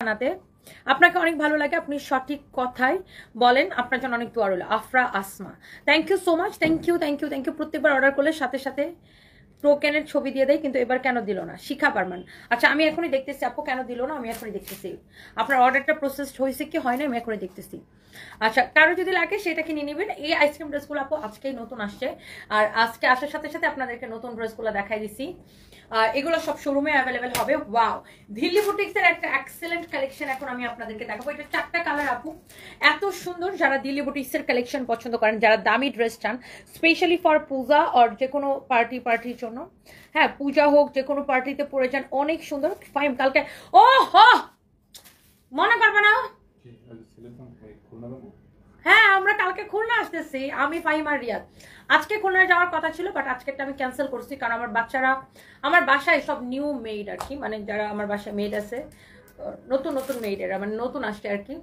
জানাতে। আপনাকে অনেক ভালো লাগে, আপনি সঠিক কথাই বলেন, আপনার জন্য অনেক দোয়া রইল। Afra Asma, thank you so much, thank you thank you thank you. প্রত্যেকবার অর্ডার করলে সাথে সাথে টোকেনের ছবি দিয়ে দেয়, কিন্তু এবার কেন দিল না? শিখা পারমান, আচ্ছা আমি এখনই দেখতেছি আপু কেন দিল না, আমি এখনই দেখতেছি আপনার অর্ডারটা প্রসেসড হয়েছে কি হয় না, আমি এখনই দেখতেছি। আচ্ছা কারো যদি লাগে সেটা কিনে নেবেন। এই আইসক্রিম ড্রেসগুলো আপু আজকেই নতুন আসছে, আর আজকে আসার সাথে সাথে আপনাদেরকে নতুন ড্রেসগুলো দেখাই দিছি। এগুলো সব শোরুমে অ্যাভেলেবেল হবে। ওয়াও, দিল্লি বুটিক্সের একটা এক্সেলেন্ট কালেকশন এখন আমি আপনাদেরকে দেখাবো। এটা 4টা কালার আপু, এত সুন্দর। যারা দিল্লি বুটিক্সের কালেকশন পছন্দ করেন, যারা দামি ড্রেস চান স্পেশালি ফর পূজা আর যে কোনো পার্টির জন্য, হ্যাঁ পূজা হোক যে কোনো পার্টিতে পরে যান, অনেক সুন্দর। ফাইম কালকে ও হ মনে করবে না, হ্যাঁ আমরা কালকে খুলনা আসতেছি, আমি ফাহিম আর রিয়াদ। আজকে খুলনায় যাওয়ার কথা ছিল, বাট আজকেরটা আমি ক্যান্সেল করছি, কারণ আমার বাচ্চারা, আমার বাসায় সব নিউ মেড আর কি, মানে যারা আমার বাসায় মেড আছে নতুন নতুন মেডেরা, মানে নতুন আসছে আর কি।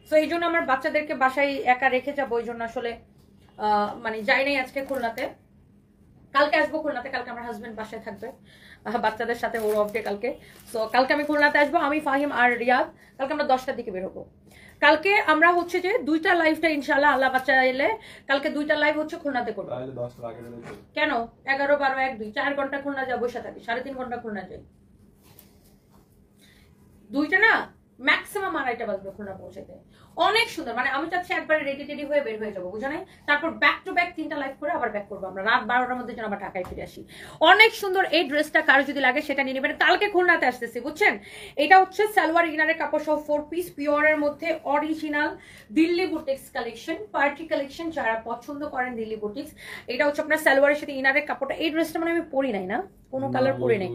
সো এই জন্য আমার বাচ্চাদেরকে বাসায় একা রেখে যাবো, ওই জন্য আসলে মানে যাই নাই আজকে খুলনাতে। কালকে আসবো খুলনাতে, কালকে আমার হাজবেন্ড বাসায় থাকবে বাচ্চাদের সাথে, ওর অফ ডে কালকে। সো কালকে আমি খুলনাতে আসবো, আমি ফাহিম আর রিয়াদ। কালকে আমরা 10টার দিকে বেরোবো। কালকে আমরা হচ্ছে যে 2টা লাইভটা ইনশাআল্লাহ আল্লাহ বাচ্চা এলে কালকে 2টা লাইভ হচ্ছে খুলনাতে করবো। কেন 11, 12, 1, 2 4 ঘন্টা খুলনা যাবো, বসে থাকি 3.5 ঘন্টা খুলনা যাই। 2টা না ম্যাক্সিমাম 2:30 বাজবে খুলনা পৌঁছাতে। অনেক সুন্দর, মানে আমি চাচ্ছি একবারে রেডি হয়ে বের হয়ে যাবো, বুঝা নাই? তারপর ব্যাক টু ব্যাক 3টা লাইভ করে আবার ব্যাক করবো আমরা, রাত 12টার মধ্যে যেন আবার ঢাকায় ফিরে আসি। অনেক সুন্দর এই ড্রেসটা, কারো যদি লাগে সেটা নিয়ে নেবেন। কালকে খুলনাতে আসতেছি বুঝছেন। এটা হচ্ছে সালোয়ার ইনারের কাপড় সহ 4 পিস পিওরের মধ্যে original Delhi boutiques collection, party collection. যারা পছন্দ করেন দিল্লি বুটিক্স, এটা হচ্ছে আপনার সালোয়ারের সাথে ইনারের কাপড়টা। এই ড্রেসটা মানে আমি পরি নাই না, কোনো কালার পরে নাই,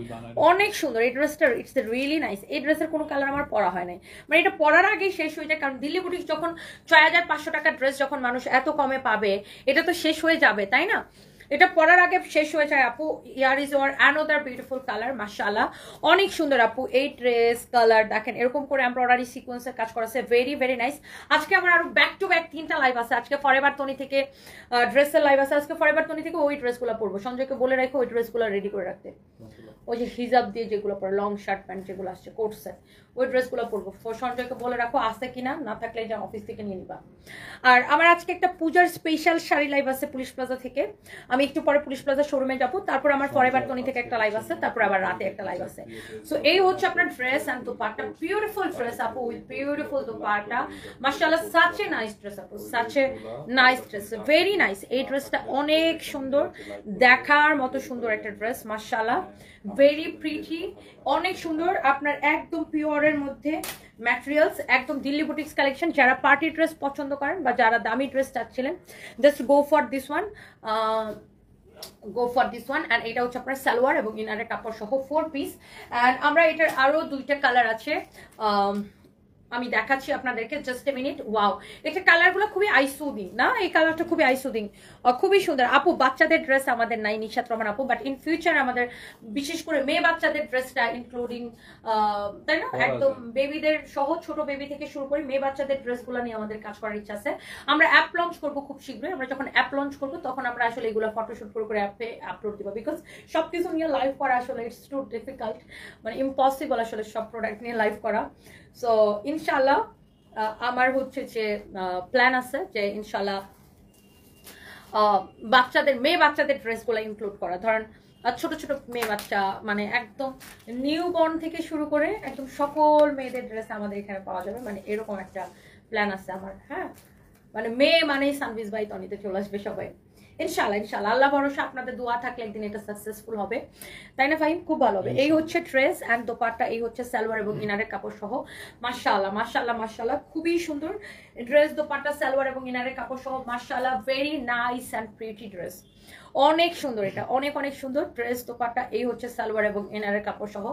অনেক সুন্দর এই ড্রেসটা, ইটস রিয়েলি নাইস। এই ড্রেসের কোনো কালার আমার পরা হয় নাই, মানে এটা পরার আগেই শেষ হয়ে যায়। কারণ দিল্লি বুটিক্স যখন 6500 টাকার ড্রেস যখন মানুষ এত কমে পাবে, এটা তো শেষ হয়ে যাবে তাই না? এটা পরার আগে শেষ হয়ে যায় আপু। Here is our another beautiful colour, মাশাআল্লাহ অনেক সুন্দর আপু। এই ড্রেস কালার দেখেন, এরকম করে এমব্রয়ডারি সিকোয়েন্সের কাজ করা আছে, ভেরি ভেরি নাইস। আজকে আমার আরো ব্যাক টু ব্যাক 3টা লাইভ আছে। আজকে ফরএভার তনি থেকে ড্রেসের লাইভ আছে, আজকে ফরএভার তনি থেকে ওই ড্রেসগুলো পরবো। সঞ্জয়কে বলে রাখো ওই ড্রেসগুলো রেডি করে রাখতে, ওই যে হিজাব দিয়ে যেগুলো পরে, লং শার্ট প্যান্ট যেগুলো আসছে কোট সেট, ওই ড্রেসগুলো পরবো। সঞ্জয়কে বলে রাখো আসছে কিনা, না থাকলে যা অফিস থেকে নিয়ে নিবা। আর আমার আজকে একটা পূজার স্পেশাল শাড়ি লাইভ আছে পুলিশ প্লাজা থেকে, আমি একটু পরে পুলিশ প্লাজা শোরুমে যাবো। তারপর আমার ফরএভার তনি থেকে একটা লাইভ আছে, তারপর আবার রাতে একটা লাইভ আছে। সো এই হচ্ছে আপনার dress and dupatta, beautiful dress আপু উইথ বিউটিফুল দোপাট্টা, মাশাআল্লাহ সাচ এ নাইস ড্রেস আপু, such a nice dress, very nice. এই ড্রেসটা অনেক সুন্দর, দেখার মতো সুন্দর একটা ড্রেস, মাশাআল্লাহ ভেরি প্রিটি, অনেক সুন্দর। আপনার একদম পিওরের মধ্যে ম্যাটেরিয়ালস, একদম দিল্লি বুটিক্স কালেকশন। যারা পার্টি ড্রেস পছন্দ করেন বা যারা দামি ড্রেস চাচ্ছিলেন, just go for this one, go for this one. And এটা হচ্ছে আপনার সালোয়ার এবং ইনারের কাপড় সহ 4 পিস। অ্যান্ড আমরা এটার আরো 2টা কালার আছে, আমি দেখাচ্ছি আপনাদেরকে, জাস্ট এ মিনিট। ওয়াও, এটা কালারগুলো খুবই আইসুদিং না, এই কালারটা খুবই আইসুদিং, খুবই সুন্দর আপু। বাচ্চাদের ড্রেস আমাদের নাই নিশাত রহমান আপু, বাট ইন ফিউচার আমাদের বিশেষ করে মেয়ে বাচ্চাদের ড্রেসটা ইনক্লুডিং, তাই না, একদম বেবিদের সহ, ছোট বেবি থেকে শুরু করে মেয়ে বাচ্চাদের ড্রেসগুলো নিয়ে আমাদের কাজ করার ইচ্ছা আছে। আমরা অ্যাপ লঞ্চ করবো খুব শীঘ্রই। আমরা যখন অ্যাপ লঞ্চ করবো তখন আমরা আসলে এগুলো ফটোশুট করে অ্যাপে আপলোড দিব, বিকজ সবকিছু নিয়ে লাইভ করা আসলে ইটস টু ডিফিকাল্ট, মানে ইম্পসিবল আসলে সব প্রোডাক্ট নিয়ে লাইভ করা। সো ইনশাল্লাহ আমার হচ্ছে যে প্ল্যান আছে যে ইনশাল্লাহ বাচ্চাদের, মেয়ে বাচ্চাদের ড্রেসগুলো ইনক্লুড করা। ধরেন ছোট ছোট মেয়ে বাচ্চা, মানে একদম নিউ বর্ন থেকে শুরু করে একদম সকল মেয়েদের ড্রেস আমাদের এখানে পাওয়া যাবে, মানে এরকম একটা প্ল্যান আছে আমার। হ্যাঁ, মানে মেয়ে মানেই সানভিজ বাই তনিতে চলে আসবে সবাই ইনশাল্লাহ। ইনশাল্লাহ আল্লাহ ভরসা, আপনাদের দোয়া থাকলে একদিন এটা সাকসেসফুল হবে, তাই না ফাহিম? খুব ভালো হবে। এই হচ্ছে ড্রেস অ্যান্ড দোপাট্টা, এই হচ্ছে সালোয়ার এবং ইনারের কাপড় সহ, মাশাআল্লাহ মাশাআল্লাহ মাশাআল্লাহ খুবই সুন্দর ড্রেস, দোপাট্টা সালোয়ার এবং ইনারের কাপড় সহ, মাশাআল্লাহ very nice and pretty dress, অনেক সুন্দর। এটা অনেক অনেক সুন্দর ড্রেস, দোপাট্টা, এই হচ্ছে সালোয়ার এবং ইনারের কাপড় সহ,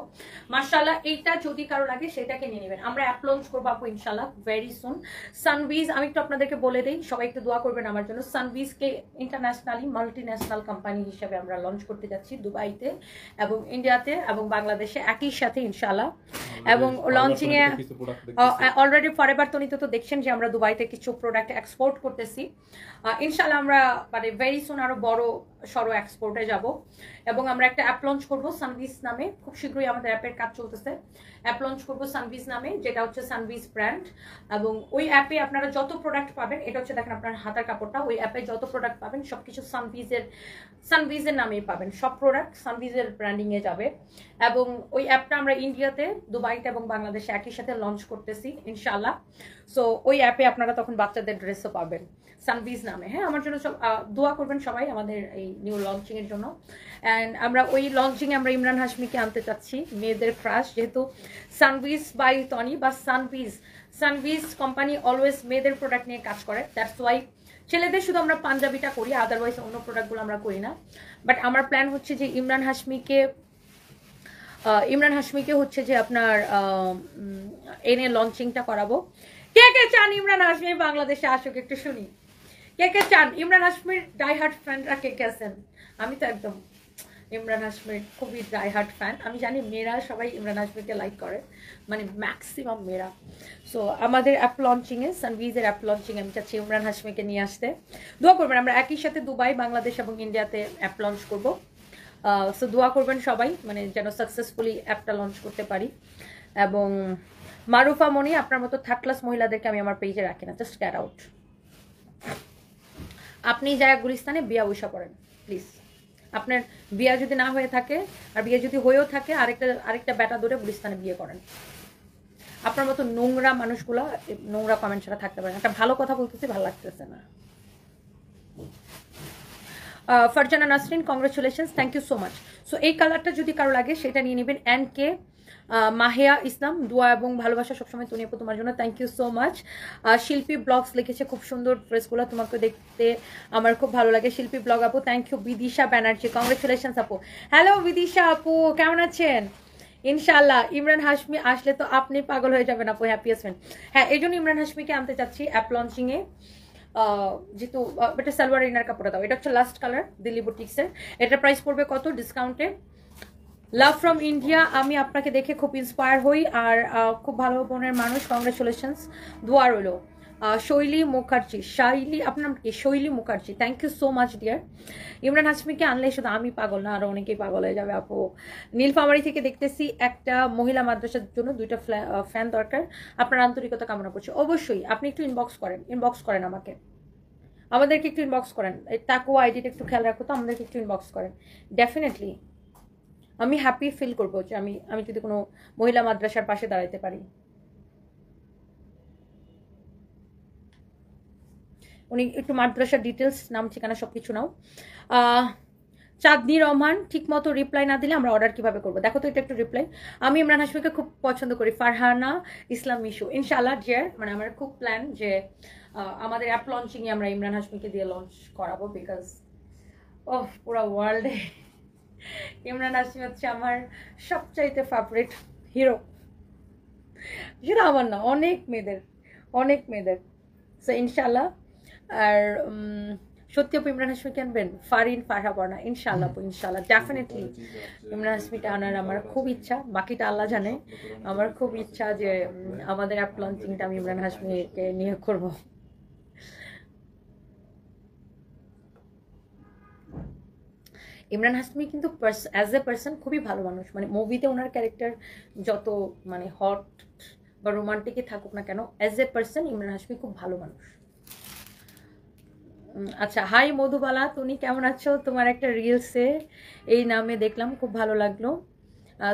মাশাআল্লাহ। এইটা যদি কারো লাগে সেটাকে নিয়ে নেবেন। আমরা অ্যাপ লঞ্চ করবো আপু ইনশাআল্লাহ ভেরি সুন। সানভিজ, আমি একটু আপনাদেরকে বলে দিই, সবাই একটু দোয়া করবেন আমার জন্য। সানভিজকে ইন্টারন্যাশনালি মাল্টিন্যাশনাল কোম্পানি হিসেবে আমরা লঞ্চ করতে যাচ্ছি দুবাইতে এবং ইন্ডিয়াতে এবং বাংলাদেশে একই সাথে ইনশাআল্লাহ। এবং লঞ্চিং এ অলরেডি ফরএভার তনিতে তো দেখছেন যে আমরা দুবাইতে কিছু প্রোডাক্ট এক্সপোর্ট করতেছি ইনশাআল্লাহ। আমরা মানে ভেরি সুন আরো বড় সড়ো এক্সপোর্টে যাব এবং আমরা একটা অ্যাপ লঞ্চ করবো সানভিজ নামে, খুব শীঘ্রই আমাদের অ্যাপের কাজ চলতেছে। অ্যাপ লঞ্চ করবো সানভিজ নামে, যেটা হচ্ছে সানভিজ ব্র্যান্ড। এবং ওই অ্যাপে আপনারা যত প্রোডাক্ট পাবেন, এটা হচ্ছে দেখেন আপনার হাতার কাপড়টা, ওই অ্যাপে যত প্রোডাক্ট পাবেন সবকিছু সানভিজের নামেই পাবেন, সব প্রোডাক্ট সানভিজের ব্র্যান্ডিংয়ে যাবে। এবং ওই অ্যাপটা আমরা ইন্ডিয়াতে, দুবাইতে এবং বাংলাদেশে একই সাথে লঞ্চ করতেছি ইনশাআল্লাহ। সো ওই অ্যাপে আপনারা তখন বাচ্চাদের ড্রেসও পাবেন সানভিজ নামে। হ্যাঁ, আমার জন্য সব দোয়া করবেন সবাই আমাদের এই নিউ লঞ্চিংয়ের জন্য। অ্যান্ড আমরা ওই লঞ্চিংয়ে আমরা ইমরান হাশমিকে আনতে চাচ্ছি, মেয়েদের ক্রাশ, যেহেতু সানভিজ বাই টনি বা সানভিজ কোম্পানি অলওয়েজ মেয়েদের প্রোডাক্ট নিয়ে কাজ করে, দ্যাটস ওয়াই ছেলেদের শুধু আমরা পাঞ্জাবিটা করি, আদারওয়াইজ অন্য প্রোডাক্টগুলো আমরা করি না। বাট আমার প্ল্যান হচ্ছে যে ইমরান হাশমিকে হচ্ছে যে আপনার এনে লঞ্চিংটা করাবো। কে কে চান ইমরান হাশমি বাংলাদেশে আসুক একটু শুনি, কে কে চান? ইমরান হাশমির ডাইহার্ট ফ্যানরা কে কে আছেন? আমি তো একদম ইমরান হাশমির খুবই ডাইহার্ট ফ্যান। আমি জানি মেয়েরা সবাই ইমরান হাশমিকে লাইক করে, মানে ম্যাক্সিমাম মেয়েরা। সো আমাদের অ্যাপ লঞ্চিংয়ে, সানভিজের অ্যাপ লঞ্চিংয়ে আমি চাচ্ছি ইমরান হাশমিকে নিয়ে আসতে। দোয়া করবেন, আমরা একই সাথে দুবাই, বাংলাদেশ এবং ইন্ডিয়াতে অ্যাপ লঞ্চ করবো। সো দোয়া করবেন সবাই, মানে যেন সাকসেসফুলি অ্যাপটা লঞ্চ করতে পারি। এবং মারুফা মনি, আপনার মতো থার্ড ক্লাস মহিলাদেরকে আমি আমার পেজে রাখি না, জাস্ট গেট আউট। আপনি যায় গুলিস্তানে বিয়া বৈশা পড়েন প্লিজ। আপনার বিয়া যদি না হয়ে থাকে, আর বিয়ে যদি হয়েও থাকে, আরেকটা ব্যাটা ধরে গুলিস্তানে বিয়ে করেন। আপনার মতো নোংরা মানুষগুলা নোংরা কমেন্ট ছাড়া থাকতে পারেন। একটা ভালো কথা বলতেছি, ভালো লাগতেছে না। Farzana Nasrin, congratulations, thank you so much. So এই কালারটা যদি কারো লাগে সেটা নিয়ে নেবেন। অ্যান্ড কে মাহিয়া ইসলাম, দোয়া এবং ভালোবাসা সবসময় তুমি আপু তোমার জন্য, থ্যাংক ইউ সো মাচ। শিল্পী ব্লগস লিখেছে, খুব সুন্দর ড্রেসগুলো, তোমাকে দেখতে আমার খুব ভালো লাগে। শিল্পী ব্লগ আপু, thank you. Bidisha Banerjee, congratulations আপু। হ্যালো বিদিশা আপু, কেমন আছেন? ইনশাল্লাহ ইমরান হাশমি আসলে তো আপনি পাগল হয়ে যাবেন আপু, হ্যাপিয়েস্ট ফ্রেন্ড। হ্যাঁ, এই জন্য ইমরান হাশমিকে আনতে চাচ্ছি অ্যাপ লঞ্চিংয়ে। যেহেতু এটা সালোয়ার ইনার কাপড়টা দাও, এটা হচ্ছে লাস্ট কালার দিল্লি বুটিক্সের। এটার প্রাইস পড়বে কত ডিসকাউন্টে? লাভ ফ্রম ইন্ডিয়া, আমি আপনাকে দেখে খুব ইন্সপায়ার হই, আর খুব ভালো বোনের মানুষ, কংগ্রেচুলেশনস, দোয়া রইল। শৈলী মুখার্জি, আপনার নাম কি? Shaili Mukherjee, thank you so much dear. Imran হাশমিকে আনলে শুধু আমি পাগল না, আরো অনেকেই পাগল হয়ে যাবে আপু। নীলফামারী থেকে দেখতেছি, একটা মহিলা মাদ্রাসার জন্য 2টা ফ্যান দরকার, আপনার আন্তরিকতা কামনা করছি। অবশ্যই আপনি একটু ইনবক্স করেন আমাদেরকে একটু ইনবক্স করেন। তাকুয়া আইডিটা একটু খেয়াল রাখো তো, আমাদেরকে একটু ইনবক্স করেন। ডেফিনেটলি আমি হ্যাপি ফিল করবো যে আমি যদি কোনো মহিলা মাদ্রাসার পাশে দাঁড়াইতে পারি। উনি একটু মাদ্রাসার ডিটেলস, নাম ঠিকানা সবকিছু নাও। চাঁদনি রহমান, ঠিক মতো রিপ্লাই না দিলে আমরা অর্ডার কিভাবে করবো? দেখো তো এটা একটু রিপ্লাই। আমি ইমরান হাশমিকে খুব পছন্দ করি। ফারহানা ইসলাম মিশু, ইনশাআল্লাহ ডিয়ার, মানে আমার খুব প্ল্যান যে আমাদের অ্যাপ লঞ্চিংয়ে আমরা ইমরান হাশমিকে দিয়ে লঞ্চ করাবো, বিকজ পুরো ওয়ার্ল্ডে ইমরান হাশমি হচ্ছে আমার সবচাইতে ফেভারিট হিরো। সেটা আমার না, অনেক মেয়েদের। সো ইনশাআল্লাহ। আর সত্যি আপু ইমরান হাশমিকে আনবেন? ফারহা বর্ণা, ইনশাআল্লাহ আপু, ইনশাআল্লাহ ডেফিনেটলি ইমরান হাশমিকে আনার আমার খুব ইচ্ছা, বাকিটা আল্লাহ জানে। আমার খুব ইচ্ছা যে আমাদের অ্যাপ লঞ্চিংটা আমি ইমরান হাশমিকে নিয়ে করব। ইমরান হাশমি কিন্তু অ্যাজ এ পার্সন খুবই ভালো মানুষ, মানে মুভিতে ওনার ক্যারেক্টার যত মানে হট বা রোমান্টিকই থাকুক না কেন, as a person Imran Hashmi খুব ভালো মানুষ। আচ্ছা, হাই মধুবালা, তুমি কেমন আছো? তোমার একটা রিলসে এই নামে দেখলাম, খুব ভালো লাগলো।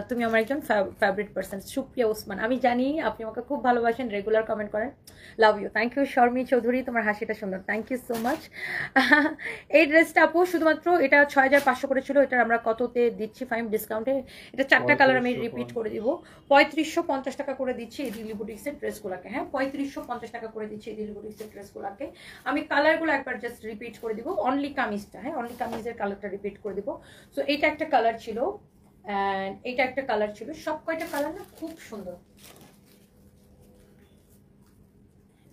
তুমি আমার একজন ফেভারিট পার্সন। সুপ্রিয়া ওসমান, আমি জানি আপনি আমাকে খুব ভালোবাসেন, রেগুলার কমেন্ট করেন, love you. Thank you Sharmi Chowdhury, তোমার হাসিটা সুন্দর, থ্যাংক ইউ সো মাচ। এই ড্রেসটা আপু শুধুমাত্র এটা 6500 করে ছিল, এটা আমরা কততে দিচ্ছি? 5 ডিসকাউন্টে। এটা 4টা কালার আমি রিপিট করে দিব। 3550 টাকা করে দিচ্ছি এই দিল্লি বুটিক্সের ড্রেসগুলোকে। হ্যাঁ, 3550 টাকা করে দিচ্ছি এই দিল্লি বুটিক্সের ড্রেসগুলোকে। আমি কালারগুলো একবার জাস্ট রিপিট করে দিব, অনলি কামিজটা। হ্যাঁ, অনলি কামিজের কালারটা রিপিট করে দিব। সো এইটা একটা কালার ছিল, অ্যান্ড এটা একটা কালার ছিল। সব কয়টা কালার না খুব সুন্দর।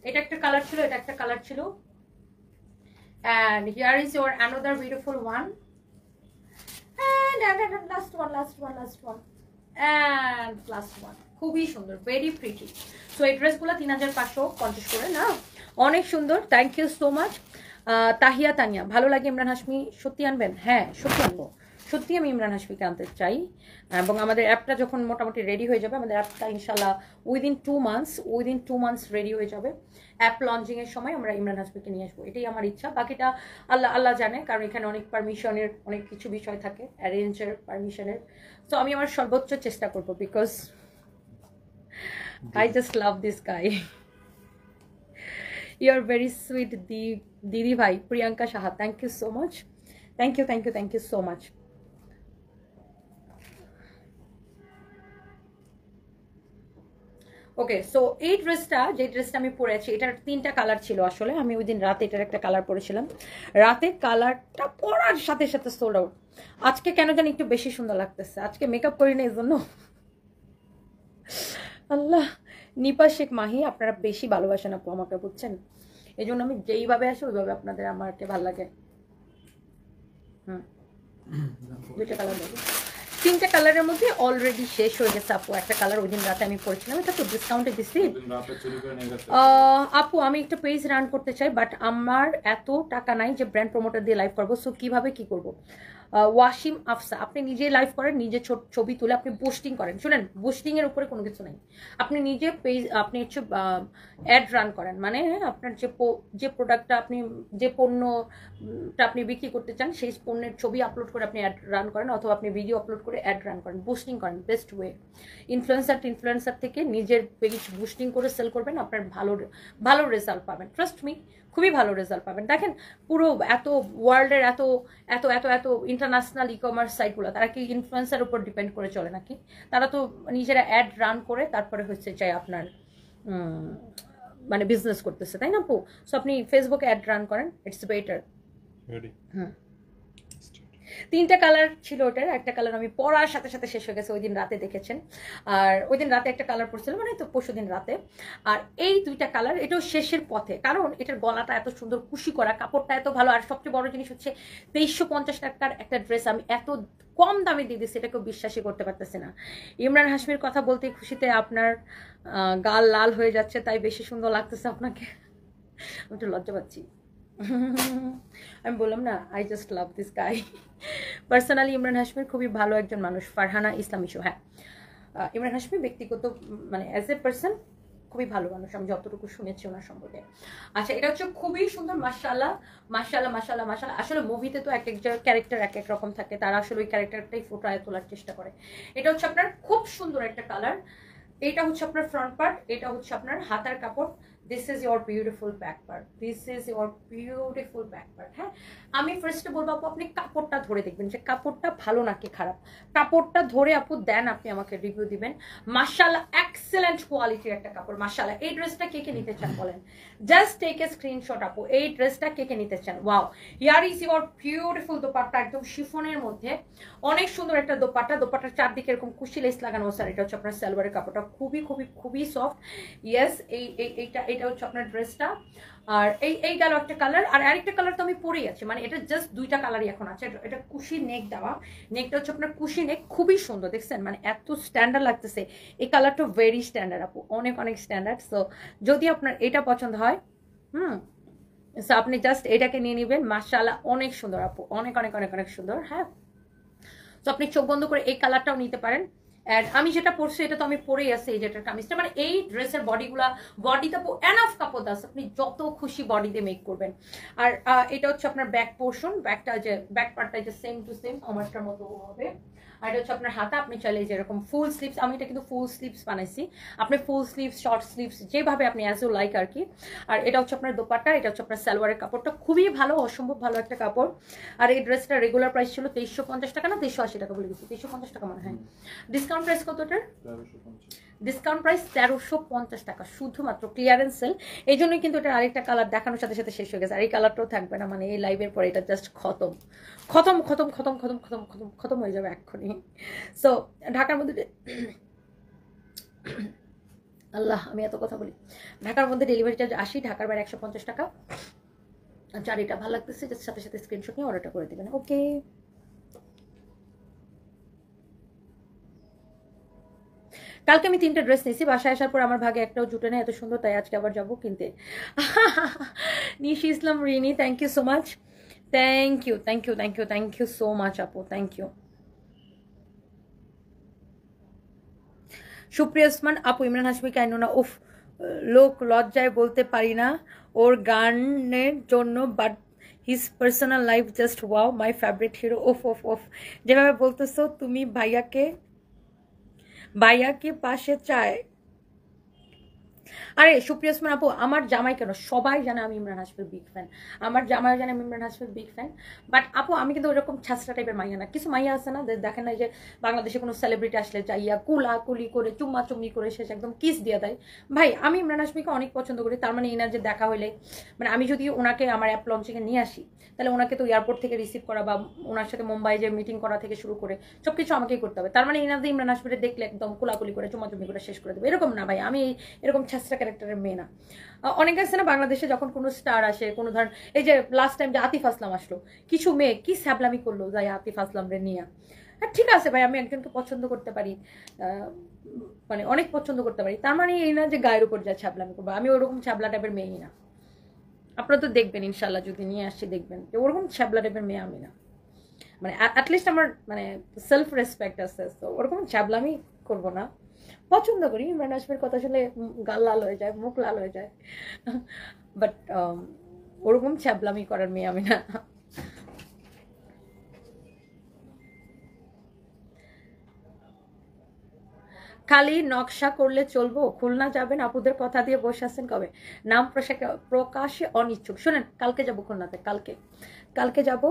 এটা একটা কালার ছিল, এটা একটা কালার ছিল, and here is your another beautiful one, and last one and last one, খুবই সুন্দর, ভেরি প্রিটি। সো এই ড্রেসগুলো 3550 করে না, অনেক সুন্দর। Thank you so much. Tahiya Tania, ভালো লাগে ইমরান হাশমি, সত্যি আনবেন? হ্যাঁ সত্যি আনবো, সত্যি আমি ইমরান হাশমিকে আনতে চাই, এবং আমাদের অ্যাপটা যখন মোটামুটি রেডি হয়ে যাবে, আমাদের অ্যাপটা ইনশাল্লাহ উইদিন 2 months রেডি হয়ে যাবে। অ্যাপ লঞ্চিংয়ের সময় আমরা ইমরান হাশমিকে নিয়ে আসবো, এটাই আমার ইচ্ছা। বাকিটা আল্লাহ জানে, কারণ এখানে অনেক পারমিশনের অনেক কিছু বিষয় থাকে, অ্যারেঞ্জের পারমিশনের। তো আমি আমার সর্বোচ্চ চেষ্টা করবো, because I just love this guy. You are very sweet, Didi bhai, Priyanka Shaha. Thank you so much. Thank you so much. Okay, so এই ড্রেসটা, যে ড্রেসটা আমি পরেছি, এটার 3টা কালার ছিল আসলে। আমি ওই দিন রাতে এটার একটা কালার পরেছিলাম, রাতে কালারটা পরার সাথে সাথে সোল্ড আউট। আজকে কেন জানি একটু বেশি সুন্দর লাগতেছে, আজকে মেকআপ করি না এই জন্য। আল্লাহ, নিপা শেখ মাহি, আপনারা বেশি ভালোবাসেন আপু আমাকে, বুঝছেন? এই জন্য আমি যেইভাবে আসি ওইভাবে আপনাদের আমাকে ভালো লাগে। দুইটা কালার দেবো, 3টা কালারের মধ্যে অলরেডি শেষ হয়ে গেছে আপু। একটা কালার ওই দিন রাতে আমি পড়েছিলাম, এটা তো ডিসকাউন্টে দিচ্ছি আপু। আমি একটা পেজ রান করতে চাই, বাট আমার এত টাকা নাই যে ব্র্যান্ড প্রমোটার দিয়ে লাইভ করবো। সো কিভাবে কি করব? ওয়াসিম আফসা, আপনি নিজে লাইভ করেন, নিজে ছবি তুলে আপনি পোস্টিং করেন। শুনেন, পোস্টিং এর উপরে কোনো কিছু নাই, আপনি নিজে পেজ, আপনি হচ্ছে অ্যাড রান করেন, মানে আপনার যে প্রোডাক্টটা, আপনি যে পণ্যটা আপনি বিক্রি করতে চান, সেই পণ্যের ছবি আপলোড করে আপনি অ্যাড রান করেন, অথবা আপনি ভিডিও আপলোড করে অ্যাড রান করেন, বুস্টিং করেন। বেস্ট ওয়ে, ইনফ্লুয়েন্সার থেকে নিজের পেজ বুস্টিং করে সেল করবেন, আপনার ভালো রেজাল্ট পাবেন। ট্রাস্ট মি, খুবই ভালো রেজাল্ট পাবেন। দেখেন, পুরো এত ওয়ার্ল্ডের এত এত এত এত ইন্টারন্যাশনাল ই কমার্স সাইটগুলো, তারা কি ইনফ্লুয়েন্সার উপর ডিপেন্ড করে চলে নাকি? তারা তো নিজেরা অ্যাড রান করে তারপরে হচ্ছে চাই আপনার মানে বিজনেস করতেছে, তাই না আপু? সো আপনি ফেসবুকে অ্যাড রান করেন, ইটস বেটার। হুম, 3টা কালার ছিল ওটার, একটা কালার আমি পরার সাথে সাথে শেষ হয়ে গেছে, ওই দিন রাতে দেখেছেন। আর ওই দিন রাতে একটা কালার পরছিল, মানে তো পরশু দিন রাতে। আর এই 2টা কালার, এটাও শেষের পথে, কারণ এটার গলাটা এত সুন্দর, কুশি করা, কাপড়টা এত ভালো। আর সবচেয়ে বড় জিনিস হচ্ছে 2350 টাকার একটা ড্রেস আমি এত কম দামে দিয়ে দিচ্ছি, এটা কেউ বিশ্বাসই করতে পারতেছে না। ইমরান হাশমির কথা বলতে খুশিতে আপনার গাল লাল হয়ে যাচ্ছে, তাই বেশি সুন্দর লাগতেছে আপনাকে। আমি একটু লজ্জা পাচ্ছি। আমি বললাম না, I just love this guy. Personally Imran হাশমির খুবই ভালো একজন মানুষ। ফারহানা ইসলাম ইস্যু, হ্যাঁ, ইমরান হাশমি ব্যক্তিগত মানে অ্যাজ এ পার্সন খুবই ভালো মানুষ, আমি যতটুকু শুনেছি ওনার সম্পর্কে। আচ্ছা, এটা হচ্ছে খুবই সুন্দর, মাশাআল্লাহ মাশাআল্লাহ মাশাআল্লাহ মাশাআল্লাহ। আসলে মুভিতে তো এক একটা ক্যারেক্টার এক এক রকম থাকে, তারা আসলে ওই ক্যারেক্টারটাই ফুটায় তোলার চেষ্টা করে। এটা হচ্ছে আপনার খুব সুন্দর একটা কালার। এটা হচ্ছে আপনার ফ্রন্ট পার্ট, এটা হচ্ছে আপনার হাতার কাপড়। This is your beautiful back part, this is your beautiful back part. হ্যাঁ, আমি ফার্স্টে বলবো আপু, আপনি কাপড়টা ধরে দেখবেন যে কাপড়টা ভালো নাকি খারাপ। কাপড়টা ধরে আপু দেন আপনি আমাকে রিভিউ দিবেন। মাশাআল্লাহ, এক্সেলেন্ট কোয়ালিটির একটা কাপড়, মাশাআল্লাহ। এই ড্রেসটা কে কে নিতে চান বলেন? জাস্ট টেক এ স্ক্রিনশট আপু, এই ড্রেসটা কে কে নিতে চান? Wow, here is your beautiful dupatta, একদম শিফনের মধ্যে অনেক সুন্দর একটা দোপাট্টা। দোপাট্টার চারদিকে এরকম কুশি লেস লাগানো। স্যার, এটা হচ্ছে আপনার সালোয়ারের কাপড়টা, খুবই খুবই খুবই সফট। ইয়েস, এটা হচ্ছে আপনার ড্রেসটা। আর এই গেল একটা কালার। আর আরেকটা কালার তো আমি পরেই আছি, মানে এটা জাস্ট 2টা কালারই এখন আছে। এটা কুশি নেক দেওয়া, নেকটা হচ্ছে আপনার কুশি নেক, খুবই সুন্দর, দেখছেন? মানে এত স্ট্যান্ডার্ড লাগতেছে। এই কালারটা ভেরি স্ট্যান্ডার্ড আপু, অনেক অনেক স্ট্যান্ডার্ড। সো যদি আপনার এটা পছন্দ হয়, সো আপনি জাস্ট এটাকে নিয়ে নেবেন। মাশাআল্লাহ, অনেক সুন্দর আপু, অনেক অনেক অনেক অনেক সুন্দর। হ্যাঁ, তো আপনি চোখ বন্ধ করে এই কালারটাও নিতে পারেন। অ্যান্ড আমি যেটা পরছি এটা তো আমি পরেই আছি, এই যেটার কামিজটা, মানে এই ড্রেসের বডিতে এনাফ কাপড় আছে, আপনি যত খুশি বডিতে মেক করবেন। আর এটা হচ্ছে আপনার ব্যাক পোর্শন, ব্যাক পার্টটা যে সেম টু সেম আমারটার মতো হবে। আর এটা হচ্ছে আপনার হাতা, আপনি চাইলে যেরকম ফুল স্লিভস, আমি এটা কিন্তু ফুল স্লিভস বানাইছি, আপনি ফুল স্লিভস, শর্ট স্লিভস, যেভাবে আপনি অ্যাজ ইউ লাইক আর কি। আর এটা হচ্ছে আপনার দোপাট্টা, এটা হচ্ছে আপনার সালোয়ারের কাপড়টা, খুবই ভালো, অসম্ভব ভালো একটা কাপড়। আর এই ড্রেসটা রেগুলার প্রাইস ছিল 2350 টাকা, না 2380 টাকা বলে গেছি, 2350 টাকা মনে হয়। ডিসকাউন্ট প্রাইস কত এটার? ডিসকাউন্ট প্রাইস 1350 টাকা, শুধুমাত্র ক্লিয়ারেন্স সেল। এই জন্যই কিন্তু এটা আরেকটা কালার দেখানোর সাথে সাথে শেষ হয়ে গেছে, আর এই কালারটাও থাকবে না, মানে এই লাইভের পরে এটা জাস্ট খতম খতম খতম খতম খতম খতম খতম খতম হয়ে যাবে এক্ষুনি। সো ঢাকার মধ্যে আল্লাহ, আমি এত কথা বলি। ঢাকার মধ্যে ডেলিভারি চার্জ 80, ঢাকার বাইরে 150 টাকা। যার এটা ভালো লাগতেছে সাথে সাথে স্ক্রিনশট নিয়ে অর্ডারটা করে দেবেন। ওকে, কালকে আমি 3টা ড্রেস নিয়েছি, বাসায় আসার পর আমার ভাগে একটাও জুটে না, এত সুন্দর, তাই আজকে আবার যাবো কিনতে। Nishi Islam Rini, thank you so much. Thank you, thank you, thank you, thank you so much আপু, থ্যাংক ইউ। সুপ্রিয়া ওসমান আপু, ইমরান হাশমি কেন না, উফ লোক লজ্জায় বলতে পারি না ওর গানের জন্য, but his personal life just wow, my favourite hero. ওফ ওফ ওফ, যেভাবে বলতেছো তুমি ভাইয়াকে পাশে চায়। আরে সুপ্রিয়া ওসমান আপু, আমার জামাই কেন, সবাই জানে আমি ইমরান হাশমির বিগ ফ্যান, আমার জামাইও জানে আমি ইমরান হাশমির বিগ ফ্যান। বাট আপু আমি কিন্তু ওরকম ছাত্রা টাইপের মাইয়া না। কিছু মাইয়া আছে না, দেখেন না যে বাংলাদেশে কোনো সেলিব্রিটি আসলে যাইয়া কুলি করে চুম্মা চুম্মি করে শেষ একদম কিস দিয়ে দেয়। ভাই আমি ইমরান হাশমিকে অনেক পছন্দ করি, তার মানে এনার যে দেখা হলে, মানে আমি যদি ওনাকে আমার অ্যাপ লঞ্চিংয়ে নিয়ে আসি, তাহলে ওনাকে তো এয়ারপোর্ট থেকে রিসিভ করা বা ওনার সাথে মুম্বাই যে মিটিং করা থেকে শুরু করে সব কিছু আমাকেই করতে হবে। তার মানে এনাদের ইমরান হাশমিকে দেখলে একদম কুলাকুলি করে চুম্মাচুম্মি করে শেষ করে দেবে, এরকম না ভাই। আমি এরকম ছাত্রা ক্যারেক্টারের মেয়ে না। অনেক আছে না বাংলাদেশে যখন কোনো স্টার আসে, কোনো ধরেন এই যে লাস্ট টাইম যে আতিফ আসলাম আসলো, কিছু মেয়ে কি স্যাবলামি করলো যাই আতিফ আসলাম রে নিয়ে। হ্যাঁ ঠিক আছে ভাই, আমি একজনকে পছন্দ করতে পারি, মানে অনেক পছন্দ করতে পারি, তার মানে এই না যে গায়ের উপর যা ছ্যাবলামি করবো। আমি ওরকম ছ্যাবলা টাইপের মেয়েই না। আপনারা তো দেখবেন ইনশাল্লাহ, যদি নিয়ে আসছি দেখবেন যে ওরকম ছ্যাবলা টাইপের মেয়ে আমি না। মানে অ্যাটলিস্ট আমার মানে সেলফ রেসপেক্ট আছে, তো ওরকম ছ্যাবলামি করবো না। পছন্দ করি, ইমরান হাশমির কথা শুনলে গাল লাল হয়ে যায়, মুখ লাল হয়ে যায়, বাট ওরকম ছ্যাবলামি করার মেয়ে আমি না। খালি নকশা করলে চলবো? খুলনা যাবেন, আপুদের কথা দিয়ে বসে আছেন কবে? নাম প্রকাশে অনিচ্ছুক। শোনেন, কালকে যাব খুলনাতে, কালকে যাব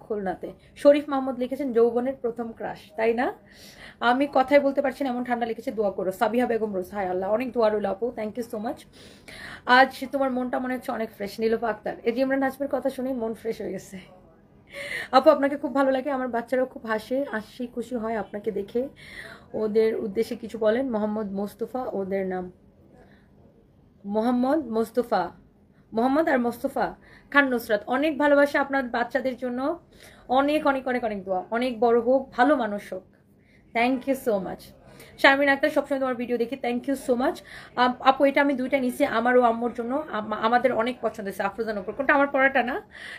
খুলনাতে। শরীফ মাহমুদ লিখেছেন যৌবনের প্রথম ক্রাশ, তাই না? আমি কথাই বলতে পারছি না, এমন ঠান্ডা লিখেছে, দোয়া করো। সাবিহা বেগম রোজ, হায় আল্লাহ, অনেক দোয়া রইল আপু, থ্যাংক ইউ সো মাচ। আজ তোমার মনটা মনে হচ্ছে অনেক ফ্রেশ। নীলোফা আক্তার, এই যে ইমরান হাশমির কথা শুনেই মন ফ্রেশ হয়ে গেছে। আপু আপনাকে খুব ভালো লাগে, আমার বাচ্চারাও খুব হাসি খুশি হয় আপনাকে দেখে। ওদের উদ্দেশ্যে কিছু বলেন। মোহাম্মদ মোস্তফা, ওদের নাম মোহাম্মদ আর মোস্তফা খান নুসরাত। অনেক ভালোবাসা আপনার বাচ্চাদের জন্য, অনেক অনেক অনেক অনেক দোয়া, অনেক বড় হোক, ভালো মানুষ হোক। Thank you so much. Sharmin Akter, সবসময় তোমার ভিডিও দেখি, থ্যাংক ইউ সো মাচ। আপু এটা আমি দুইটা নিছি আমার ও আম্মুর জন্য, আমাদের অনেক পছন্দ হয়েছে। আফরোজান উপর কোনটা, আমার পড়াটা না?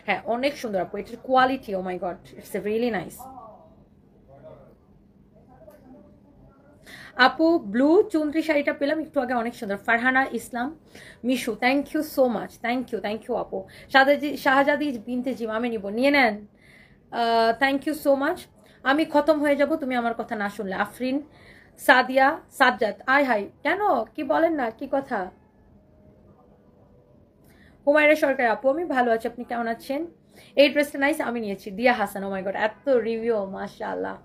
হ্যাঁ অনেক সুন্দর আপু, এটার quality, oh my god, it's a really nice. আপু ব্লু চুনরি শাড়িটা পেলাম একটু আগে, অনেক সুন্দর। Farhana Islam Mishu, thank you so much, thank you আপু। শাহজাদি বিনতে জিম, আমি নিয়ে নেন, থ্যাংক ইউ সো মাচ। আমি খতম হয়ে যাব তুমি আমার কথা না শুনলে। আফরিন সাদিয়া সাজ্জাদ, আয় হাই, কেন কি বলেন না, কি কথা? হুমায়রা সরকার আপু, আমি ভালো আছি, আপনি কেমন আছেন? এই ড্রেসটা নাইস, আমি নিয়েছি। Diya Hasan, oh my god, এত রিভিউ, মাশাআল্লাহ,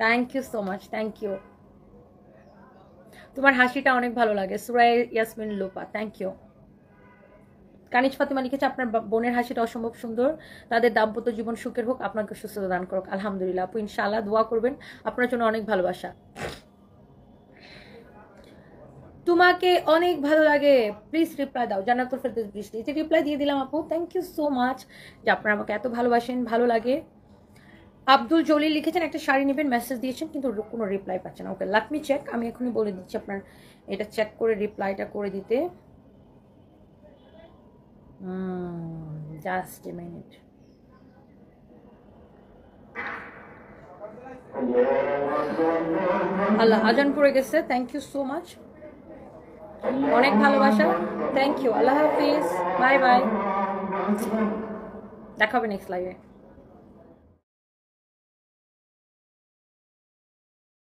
thank you so much, thank you. তোমার হাসিটা অনেক ভালো লাগে। Surai Yasmin Lopa, thank you. কানিজ ফাতিমা লিখেছে আপনার বোনের হাসিটা অসম্ভব সুন্দর, তাদের দাম্পত্য জীবন সুখের হোক, আপনাকে সুস্থতা দান করুক। আলহামদুলিল্লাহ আপু, ইনশাআল্লাহ দোয়া করবেন, আপনার জন্য অনেক ভালোবাসা। তোমাকে অনেক ভালো লাগে, প্লিজ রিপ্লাই দাও। জান্নাতুল ফেরদৌস বৃষ্টি, যে রিপ্লাই দিয়ে দিলাম আপু, থ্যাংক ইউ সো মাচ যে আপনারা আমাকে এত ভালোবাসেন, ভালো লাগে। আব্দুল জলিল লিখেছেন একটা শাড়ি নেবেন, মেসেজ দিয়েছেন কিন্তু কোনো রিপ্লাই পাচ্ছেন না। ওকে লেট মি চেক, আমি এখনই বলে দিচ্ছি আপনার এটা চেক করে রিপ্লাইটা করে দিতে। Just a minute. আল্লাহ, আজান পড়ে গেছে, থ্যাংক ইউ সো মাচ, অনেক ভালোবাসা, থ্যাংক ইউ, আল্লাহ হাফিজ, বাই বাই, দেখা হবে নেক্সট লাইভে।